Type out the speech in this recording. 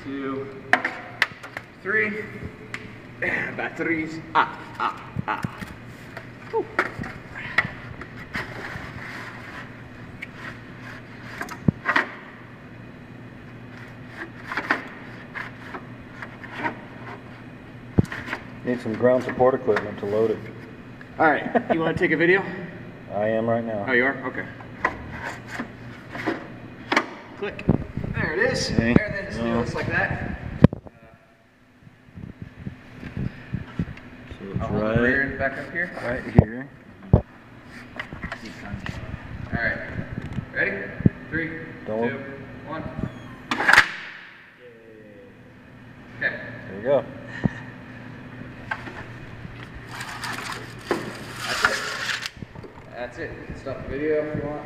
2, 3. Batteries. Whew. Need some ground support equipment to load it. All right, you want to take a video? I am right now. Oh, you are? Okay. Click. There it is. Okay. There, then it looks like that. So it's I'll hold the rear end back up here. right here. All right. Ready? 3, Don't. 2, 1. Okay. There you go. That's it. You can stop the video if you want.